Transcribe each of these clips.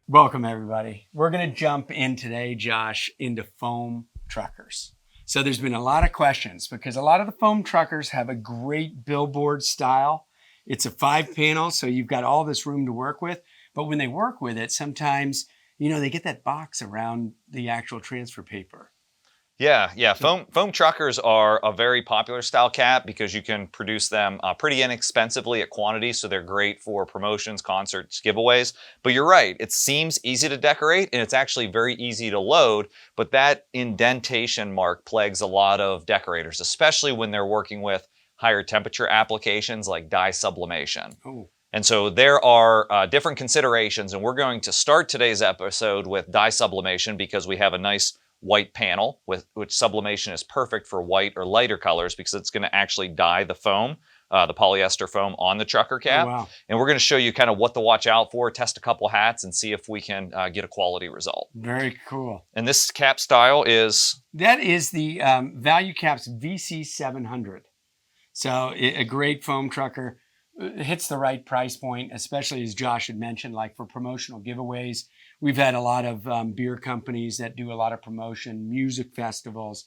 Welcome, everybody. We're going to jump in today, Josh, into foam truckers. So there's been a lot of questions because a lot of the foam truckers have a great billboard style. It's a 5-panel, so you've got all this room to work with. But when they work with it, sometimes, they get that box around the actual transfer paper. Yeah. Foam truckers are a very popular style cap because you can produce them pretty inexpensively at quantity, so they're great for promotions, concerts, giveaways. But you're right, it seems easy to decorate, and it's actually very easy to load, but that indentation mark plagues a lot of decorators, especially when they're working with higher temperature applications like dye sublimation. Oh. And so there are different considerations, and we're going to start today's episode with dye sublimation because we have a nice white panel, which sublimation is perfect for white or lighter colors because it's going to actually dye the foam, the polyester foam on the trucker cap. Oh, wow. And we're going to show you kind of what to watch out for, test a couple hats, and see if we can get a quality result. Very cool. And this cap style is? That is the Valucap's VC700. So a great foam trucker. It hits the right price point, especially as Josh had mentioned, like for promotional giveaways. We've had a lot of beer companies that do a lot of promotion, music festivals.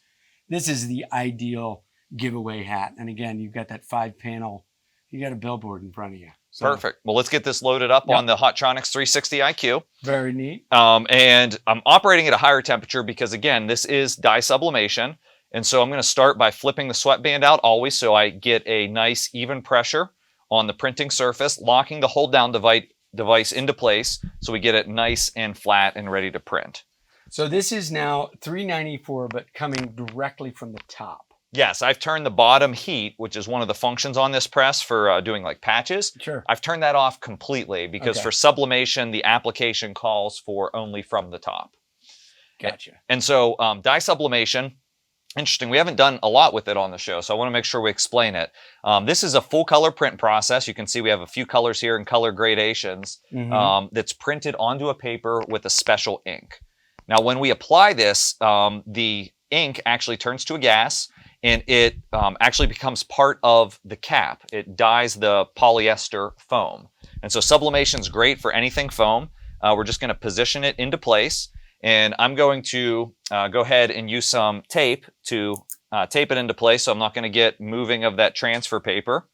This is the ideal giveaway hat. And again, you've got that 5-panel, you got a billboard in front of you. So, perfect. Well, let's get this loaded up on the Hotronix 360 IQ. Very neat. And I'm operating at a higher temperature because, again, this is dye sublimation. And so I'm going to start by flipping the sweatband out always so I get a nice even pressure on the printing surface, locking the hold down device into place so we get it nice and flat and ready to print. So this is now 394, but coming directly from the top. Yes, I've turned the bottom heat, which is one of the functions on this press for doing like patches. Sure. I've turned that off completely because for sublimation, the application calls for only from the top. Gotcha. And so dye sublimation, interesting. We haven't done a lot with it on the show, so I want to make sure we explain it. This is a full color print process. You can see we have a few colors here and color gradations that's printed onto a paper with a special ink. Now, when we apply this, the ink actually turns to a gas, and it actually becomes part of the cap. It dyes the polyester foam. And so sublimation is great for anything foam. We're just going to position it into place. And I'm going to go ahead and use some tape to tape it into place so I'm not going to get moving of that transfer paper.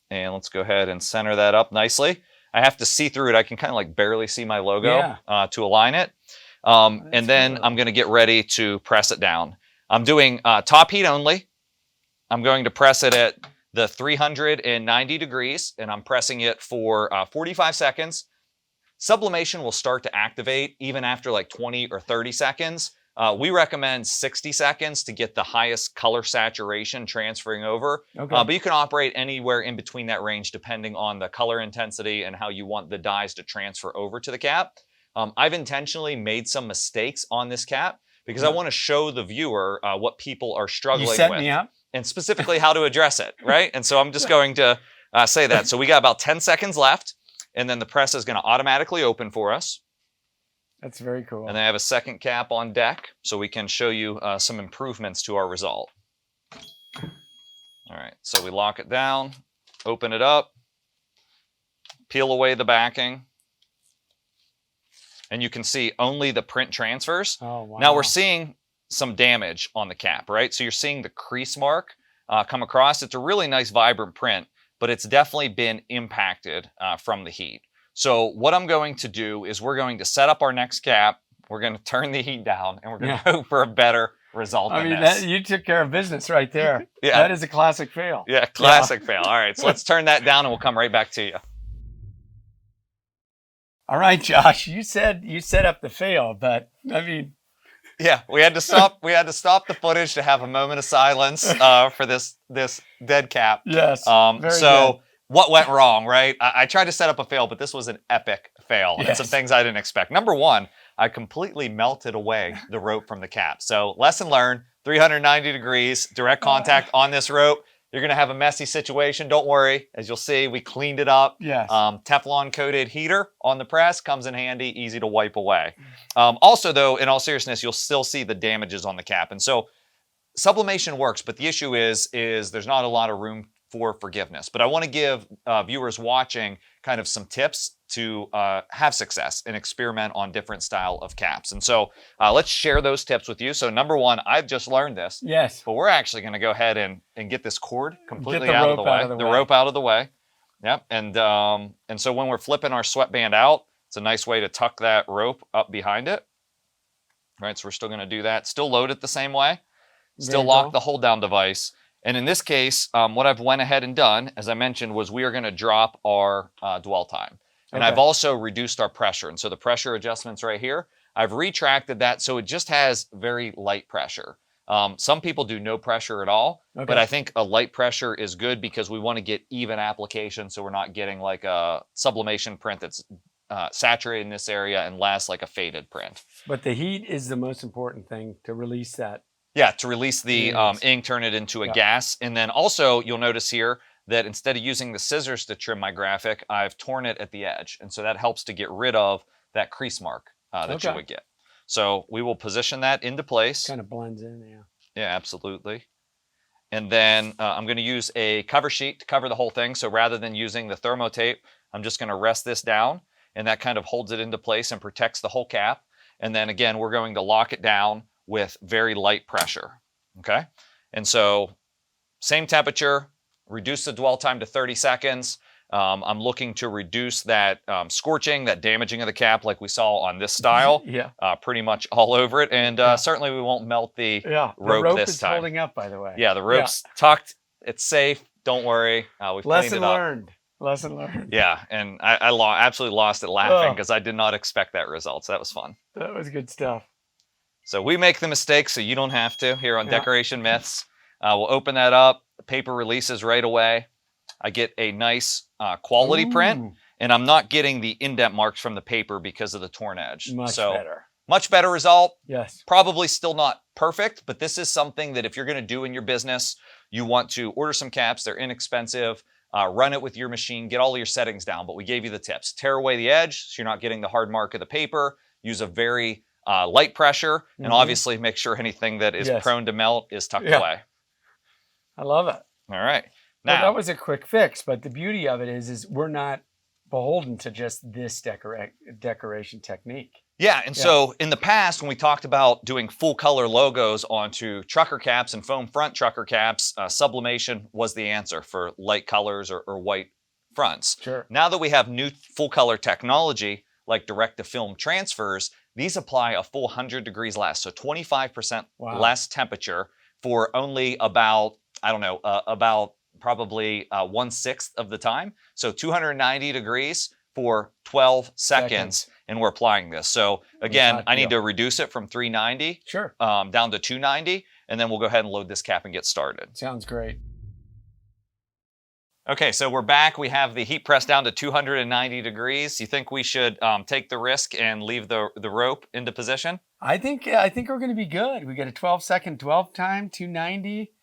And let's go ahead and center that up nicely. I have to see through it. I can kind of like barely see my logo to align it. And then I'm going to get ready to press it down. I'm doing top heat only. I'm going to press it at the 390 degrees, and I'm pressing it for 45 seconds. Sublimation will start to activate even after like 20 or 30 seconds. We recommend 60 seconds to get the highest color saturation transferring over. Okay. But you can operate anywhere in between that range depending on the color intensity and how you want the dyes to transfer over to the cap. I've intentionally made some mistakes on this cap because I want to show the viewer what people are struggling with. You set me up. And specifically how to address it, right? And so I'm just going to say that. So we got about 10 seconds left. And then the press is going to automatically open for us. That's very cool. And then I have a second cap on deck so we can show you some improvements to our result. All right, so we lock it down, open it up, peel away the backing. And you can see only the print transfers. Oh, wow. Now we're seeing some damage on the cap, right? So you're seeing the crease mark come across. It's a really nice, vibrant print, but it's definitely been impacted from the heat. So what I'm going to do is we're going to set up our next cap. We're going to turn the heat down, and we're going to hope for a better result than this. You took care of business right there. Yeah. That is a classic fail. Yeah, classic fail. All right, so let's turn that down, and we'll come right back to you. All right, Josh, you said you set up the fail, but I mean... Yeah, we had to stop the footage to have a moment of silence for this dead cap. Yes. So good. What went wrong, right? I tried to set up a fail, but this was an epic fail. Yes. And some things I didn't expect. Number one, I completely melted away the rope from the cap. So lesson learned, 390 degrees, direct contact on this rope. You're going to have a messy situation. Don't worry. As you'll see, we cleaned it up. Yes. Teflon coated heater on the press comes in handy, easy to wipe away. Also, though, in all seriousness, you'll still see the damages on the cap. And so sublimation works, but the issue is there's not a lot of room for forgiveness. But I want to give viewers watching kind of some tips to have success and experiment on different style of caps. And so let's share those tips with you. So number one, I've just learned this. Yes. But we're actually going to go ahead and get this cord completely Get the out of the rope way. out of the The way. rope out of the way. Yep. And so when we're flipping our sweatband out, it's a nice way to tuck that rope up behind it. Right. So we're still going to do that. Still load it the same way. Still Very lock cool. the hold down device. And in this case, what I've went ahead and done, as I mentioned, was we are going to drop our dwell time. And Okay. I've also reduced our pressure. And so the pressure adjustments right here, I've retracted that so it just has very light pressure. Some people do no pressure at all, Okay. but I think a light pressure is good because we want to get even application so we're not getting like a sublimation print that's saturated in this area and less like a faded print. But the heat is the most important thing to release that. Yeah, to release the Yes. ink, turn it into a Yeah. gas. And then also you'll notice here that instead of using the scissors to trim my graphic, I've torn it at the edge. And so that helps to get rid of that crease mark that you Okay. would get. So we will position that into place. Kind of blends in, yeah. Yeah, absolutely. And then I'm going to use a cover sheet to cover the whole thing. So rather than using the thermo tape, I'm just going to rest this down, and that kind of holds it into place and protects the whole cap. And then again, we're going to lock it down with very light pressure. Okay. And so same temperature, reduce the dwell time to 30 seconds. I'm looking to reduce that scorching, that damaging of the cap like we saw on this style, Yeah. pretty much all over it. And Yeah. certainly we won't melt the Yeah. rope the rope this is time. holding up, by the way. Yeah, the rope's tucked. It's safe. Don't worry. We've cleaned Lesson it up. learned. Lesson learned. Yeah, and I absolutely lost it laughing Oh. because I did not expect that result. So that was fun. That was good stuff. So we make the mistake so you don't have to here on Yeah. Decoration Myths. We'll open that up. The paper releases right away. I get a nice quality print, Ooh, and I'm not getting the indent marks from the paper because of the torn edge. much So better. much better result. Yes. Probably still not perfect, but this is something that if you're going to do in your business, you want to order some caps. They're inexpensive. Run it with your machine. Get all your settings down, but we gave you the tips. Tear away the edge so you're not getting the hard mark of the paper. Use a very light pressure, and Mhm. obviously make sure anything that is Yes. prone to melt is tucked Yeah. away. I love it. All right. Well, Now, that was a quick fix, but the beauty of it is we're not beholden to just this decoration technique. yeah, and Yeah. so in the past, when we talked about doing full color logos onto trucker caps and foam front trucker caps, sublimation was the answer for light colors or white fronts. Sure. Now that we have new full color technology like direct to film transfers, these apply a full 100 degrees less, so 25% Wow. less temperature for only about, I don't know, about probably 1/6 of the time. So 290 degrees for 12 seconds, and we're applying this. So again, hot I need deal. to reduce it from 390 Sure. down to 290, and then we'll go ahead and load this cap and get started. Sounds great. Okay, so we're back. We have the heat press down to 290 degrees. You think we should take the risk and leave the rope into position? I think we're going to be good. We get a 12-second dwell time, 290,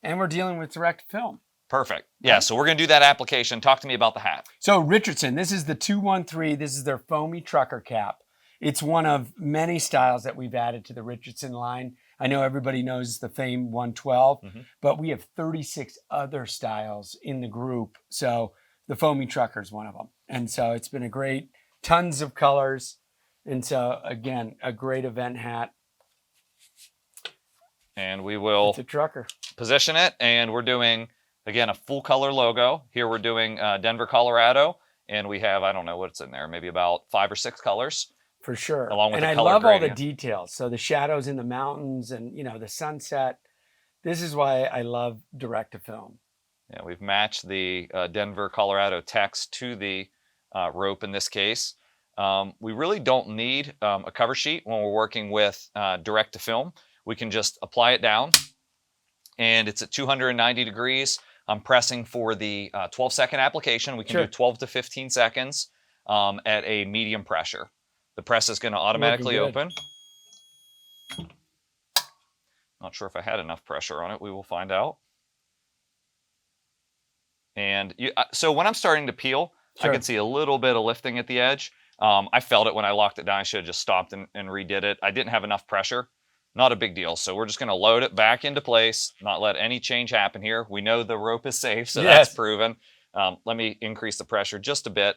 and we're dealing with direct film. Perfect. Yeah, so we're going to do that application. Talk to me about the hat. So Richardson, this is the 213. This is their foamy trucker cap. It's one of many styles that we've added to the Richardson line. I know everybody knows the famed 112, but we have 36 other styles in the group. So the foamy trucker is one of them. And so it's been a great, tons of colors. And so again, a great event hat. And we will It's a trucker. position it, and we're doing, again, a full color logo. Here we're doing Denver, Colorado, and we have, I don't know what's in there, maybe about 5 or 6 colors. For sure. Along with and the I color love all the gradient. details. So the shadows in the mountains and, the sunset. This is why I love direct to film. Yeah, we've matched the Denver, Colorado text to the rope in this case. We really don't need a cover sheet when we're working with direct to film. We can just apply it down, and it's at 290 degrees. I'm pressing for the 12-second application. We can Sure. do 12 to 15 seconds at a medium pressure. The press is going to automatically Looking open. Not sure if I had enough pressure on it. We will find out. And so when I'm starting to peel, Sure. I can see a little bit of lifting at the edge. I felt it when I locked it down. I should have just stopped and redid it. I didn't have enough pressure. not a big deal. So we're just going to load it back into place, not let any change happen here. We know the rope is safe, so that's proven. Let me increase the pressure just a bit,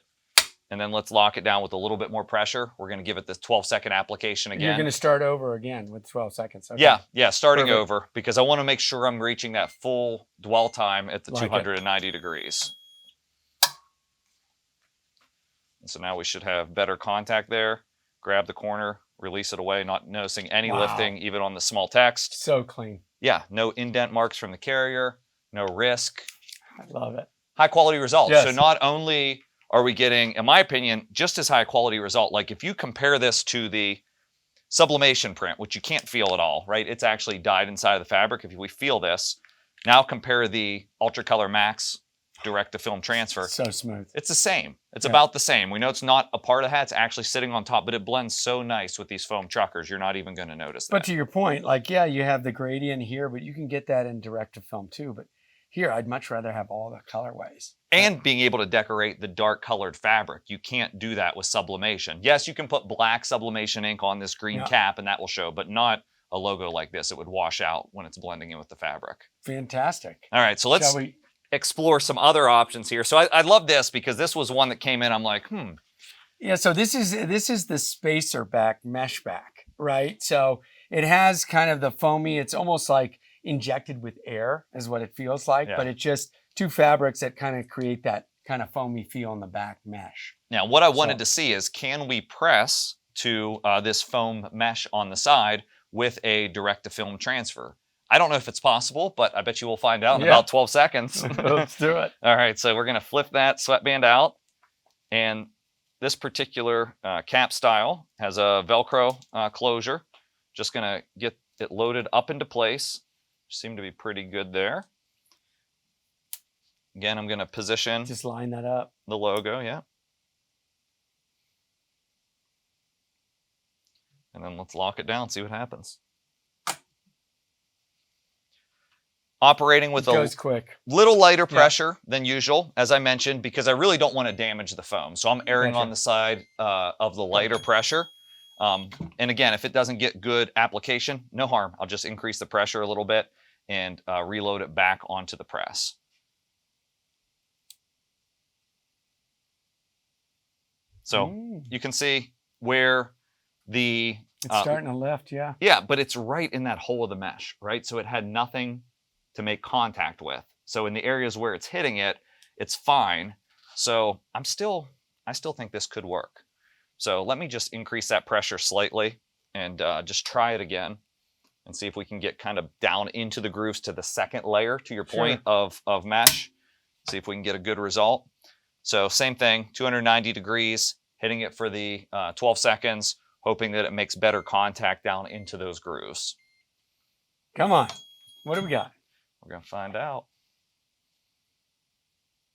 and then let's lock it down with a little bit more pressure. We're going to give it this 12-second application again. You're going to start over again with 12 seconds. Okay. Yeah, starting over, because I want to make sure I'm reaching that full dwell time at the 290 degrees. And so now we should have better contact there. Grab the corner, release it away, not noticing any lifting even on the small text. So clean. Yeah, no indent marks from the carrier, no risk. I love it. High quality results. Yes. So not only are we getting, in my opinion, just as high quality result, like if you compare this to the sublimation print, which you can't feel at all, right? It's actually dyed inside of the fabric. If we feel this, now compare the Ultra Color Max direct to film transfer. So smooth. It's the same. It's about the same. We know it's not a part of the hat. It's actually sitting on top, but it blends so nice with these foam truckers. You're not even going to notice that. But to your point, like, yeah, you have the gradient here, but you can get that in direct to film too. But here, I'd much rather have all the colorways. And being able to decorate the dark colored fabric. You can't do that with sublimation. Yes, you can put black sublimation ink on this green cap and that will show, but not a logo like this. It would wash out when it's blending in with the fabric. Fantastic. All right, so let's explore some other options here. So I love this because this was one that came in. I'm like, Yeah, so this is the spacer back mesh back, right? So it has kind of the foamy, it's almost like injected with air is what it feels like, but it's just two fabrics that kind of create that kind of foamy feel in the back mesh. Now, what I wanted to see is, can we press to this foam mesh on the side with a direct to film transfer? I don't know if it's possible, but I bet you we'll find out in about 12 seconds. Let's do it. All right, so we're going to flip that sweatband out. And this particular cap style has a Velcro closure. Just going to get it loaded up into place. Seem to be pretty good there. Again, I'm going to position. Just line that up. The logo, yeah. And then let's lock it down, see what happens. Operating with a little lighter pressure than usual, as I mentioned, because I really don't want to damage the foam. So I'm erring on the side of the lighter pressure. And again, if it doesn't get good application, no harm. I'll just increase the pressure a little bit and reload it back onto the press. So you can see where the... It's starting to lift, yeah. Yeah, but it's right in that hole of the mesh, right? So it had nothing to make contact with. So in the areas where it's hitting it, it's fine. So I still think this could work. So let me just increase that pressure slightly and just try it again and see if we can get kind of down into the grooves to the second layer, to your point, of mesh. See if we can get a good result. So same thing, 290 degrees, hitting it for the 12 seconds, hoping that it makes better contact down into those grooves. Come on. What do we got? We're going to find out.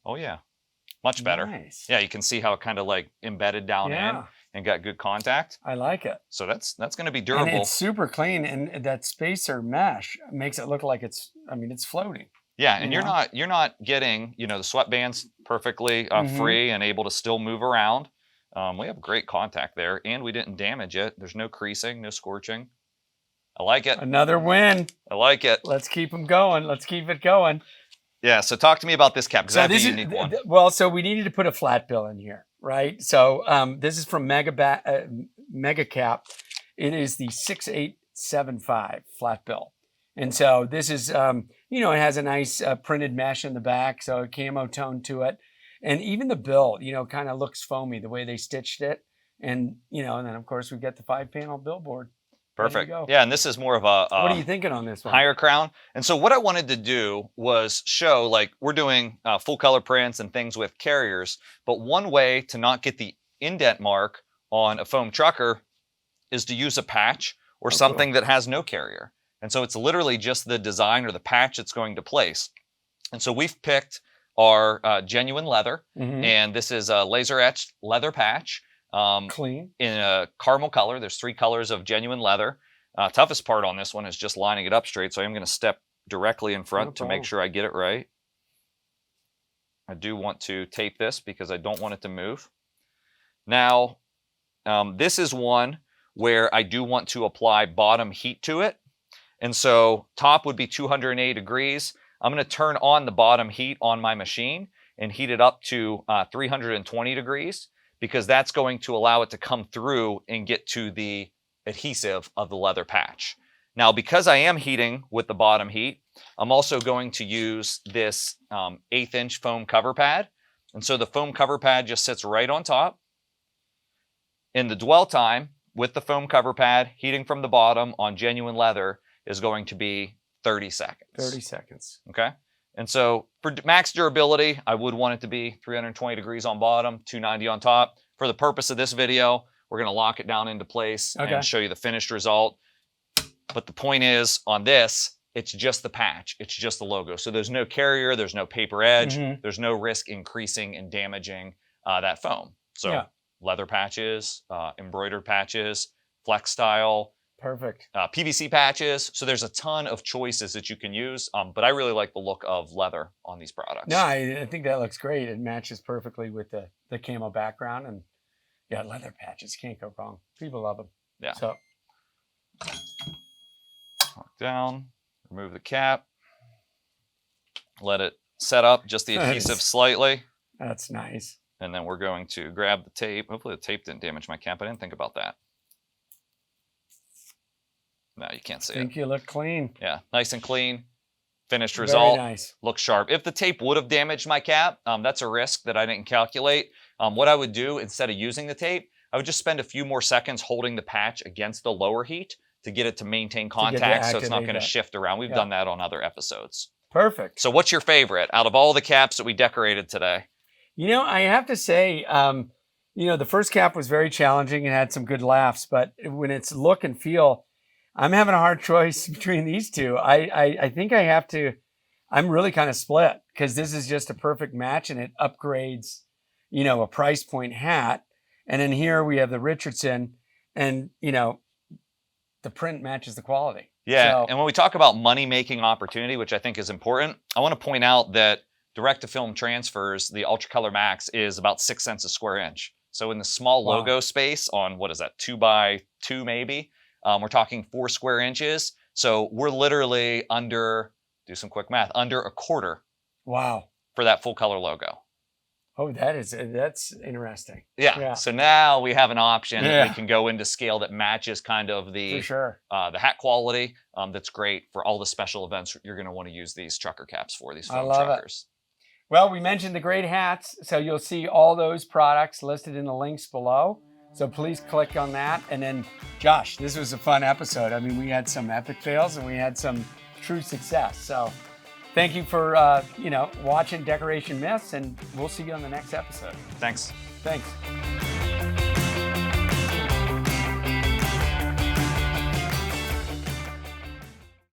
Oh, yeah. Much better. Nice. Yeah, you can see how it kind of like embedded down in and got good contact. I like it. So that's going to be durable. And it's super clean, and that spacer mesh makes it look like it's floating. Yeah, and you're not getting, the sweatbands perfectly free and able to still move around. We have great contact there, and we didn't damage it. There's no creasing, no scorching. I like it. Another win. I like it. Let's keep them going. Let's keep it going. Yeah, so talk to me about this cap, because I have a unique one. Well, so we needed to put a flat bill in here, right? So this is from Megacap. It is the 6875 flat bill. And so this is, it has a nice printed mesh in the back, so a camo tone to it. And even the bill, kind of looks foamy, the way they stitched it. And, and then, of course, we've got the 5-panel billboard. Perfect. Yeah, and this is more of a what are you thinking on this one? Higher crown. And so what I wanted to do was show, like, we're doing full color prints and things with carriers, but one way to not get the indent mark on a foam trucker is to use a patch or something that has no carrier. And so it's literally just the design or the patch it's going to place. And so we've picked our genuine leather, and this is a laser etched leather patch. Clean. In a caramel color. There's 3 colors of genuine leather. Toughest part on this one is just lining it up straight, so I'm going to step directly in front to make sure I get it right. I do want to tape this because I don't want it to move. Now, this is one where I do want to apply bottom heat to it. And so top would be 280 degrees. I'm going to turn on the bottom heat on my machine and heat it up to 320 degrees, because that's going to allow it to come through and get to the adhesive of the leather patch. Now, because I am heating with the bottom heat, I'm also going to use this 1/8 inch foam cover pad. And so the foam cover pad just sits right on top. And the dwell time with the foam cover pad heating from the bottom on genuine leather is going to be 30 seconds. 30 seconds. Okay. And so for max durability, I would want it to be 320 degrees on bottom, 290 on top. For the purpose of this video, we're going to lock it down into place and show you the finished result. But the point is, on this, it's just the patch. It's just the logo. So there's no carrier, there's no paper edge, there's no risk increasing and damaging that foam. So leather patches, embroidered patches, flex style, perfect, PVC patches. So there's a ton of choices that you can use. But I really like the look of leather on these products. No, I think that looks great. It matches perfectly with the camo background, and yeah, leather patches can't go wrong. People love them. Yeah. So lock down, remove the cap, let it set up just the adhesive slightly. That's nice. And then we're going to grab the tape. Hopefully the tape didn't damage my cap. I didn't think about that. No, you can't see it. I think you look clean. Yeah, nice and clean. Finished result. Very nice. Looks sharp. If the tape would have damaged my cap, that's a risk that I didn't calculate. What I would do instead of using the tape, I would just spend a few more seconds holding the patch against the lower heat to get it to maintain contact, so it's not going to shift around. We've done that on other episodes. Perfect. So what's your favorite out of all the caps that we decorated today? You know, I have to say, the first cap was very challenging and had some good laughs, but when it's look and feel, I'm having a hard choice between these two. I think I have to, I'm really kind of split, because this is just a perfect match and it upgrades, a price point hat. And then here we have the Richardson, and, the print matches the quality. Yeah, so, and when we talk about money-making opportunity, which I think is important, I want to point out that direct-to-film transfers, the Ultra Color Max is about 6 cents a square inch. So in the small logo space on, what is that, 2x2 maybe, we're talking 4 square inches. So we're literally under, do some quick math, under a quarter. Wow. For that full color logo. Oh, that's interesting. Yeah. So now we have an option that we can go into scale that matches kind of the the hat quality. That's great for all the special events you're going to want to use these trucker caps for, these foam truckers. Well, we mentioned the great hats, so you'll see all those products listed in the links below. So please click on that. And then, Josh, this was a fun episode. I mean, we had some epic fails and we had some true success. So thank you for, watching Decoration Myths, and we'll see you on the next episode. Thanks. Thanks.